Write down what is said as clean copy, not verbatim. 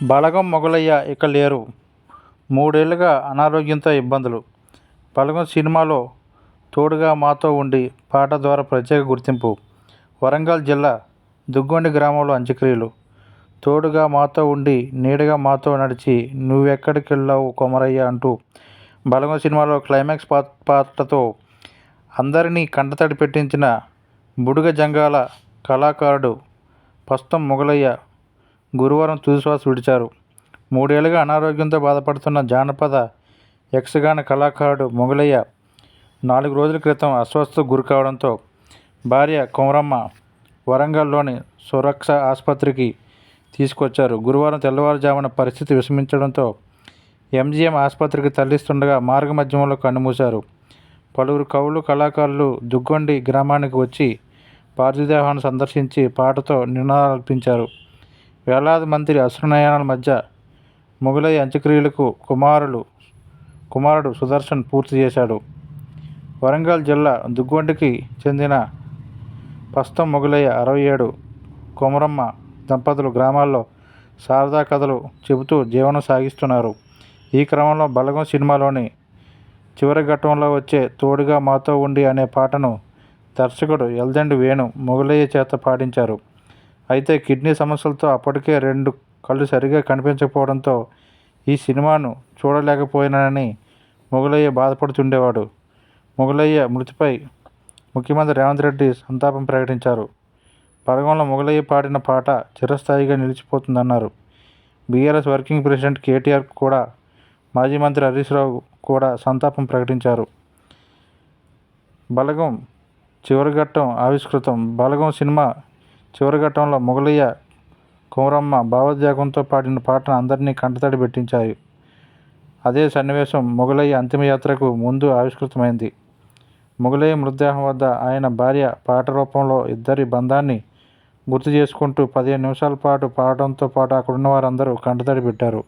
బలగం మొగలయ్య ఇక లేరు. 3 ఏళ్లుగా అనారోగ్యంతో ఇబ్బందులు. బలగం సినిమాలో తోడుగా మాతో ఉండి పాట ద్వారా ప్రత్యేక గుర్తింపు. వరంగల్ జిల్లా దుగ్గొండి గ్రామంలో అంత్యక్రియలు. తోడుగా మాతో ఉండి నీడగా మాతో నడిచి నువ్వెక్కడికెళ్ళావు కొమరయ్య అంటూ బలగం సినిమాలో క్లైమాక్స్ పాటతో అందరినీ కంటతడి పెట్టించిన బుడుగ జంగాల కళాకారుడు పస్తం మొగలయ్య గురువారం తుదిశ్వాస విడిచారు. 3 ఏళ్లుగా అనారోగ్యంతో బాధపడుతున్న జానపద యక్షగాన కళాకారుడు మొగలయ్య 4 రోజుల క్రితం అస్వస్థతకు గురికావడంతో భార్య కొమరమ్మ వరంగల్లోని సురక్ష ఆసుపత్రికి తీసుకొచ్చారు. గురువారం తెల్లవారుజామున పరిస్థితి విషమించడంతో ఎంజీఎం ఆసుపత్రికి తరలిస్తుండగా మార్గమధ్యంలో కన్నుమూశారు. పలువురు కవులు, కళాకారులు దుగ్గొండి గ్రామానికి వచ్చి పార్థిదేహాన్ని సందర్శించి పాటతో నినాదాలర్పించారు. వేలాది మంది అశ్రునయనాల మధ్య మొగలయ్య అంత్యక్రియలకు కుమారుడు సుదర్శన్ పూర్తి చేశాడు. వరంగల్ జిల్లా దుగ్గొండికి చెందిన పస్తం మొగలయ్య 67, కొమరమ్మ దంపతులు గ్రామాల్లో శారదా కథలు చెబుతూ జీవనం సాగిస్తున్నారు. ఈ క్రమంలో బలగం సినిమాలోని చివరి ఘట్టంలో వచ్చే తోడుగా మాతో ఉండి అనే పాటను దర్శకుడు ఎల్దండి వేణు మొగలయ్య చేత పాడించారు. అయితే కిడ్నీ సమస్యలతో అప్పటికే 2 కళ్ళు సరిగా కనిపించకపోవడంతో ఈ సినిమాను చూడలేకపోయినానని మొగలయ్య బాధపడుతుండేవాడు. మొగలయ్య మృతిపై ముఖ్యమంత్రి రేవంత్ రెడ్డి సంతాపం ప్రకటించారు. బలగంలో మొగలయ్య పాడిన పాట చిరస్థాయిగా నిలిచిపోతుందన్నారు. బీఆర్ఎస్ వర్కింగ్ ప్రెసిడెంట్ కేటీఆర్ కూడా మాజీ మంత్రి హరీష్ రావు కూడా సంతాపం ప్రకటించారు. బలగం చివరిఘట్టం ఆవిష్కృతం. బలగం సినిమా చివరిఘట్టంలో మొగలయ్య, కొమరమ్మ భావోద్వేగంతో పాడిన పాటను అందరినీ కంటతడి పెట్టించాయి. అదే సన్నివేశం మొగలయ్య అంతిమయాత్రకు ముందు ఆవిష్కృతమైంది. మొగలయ్య మృతదేహం వద్ద ఆయన భార్య పాట రూపంలో ఇద్దరి బంధాన్ని గుర్తు చేసుకుంటూ 15 నిమిషాల పాటు పాడడంతో పాటు అక్కడున్న వారందరూ కంటతడి పెట్టారు.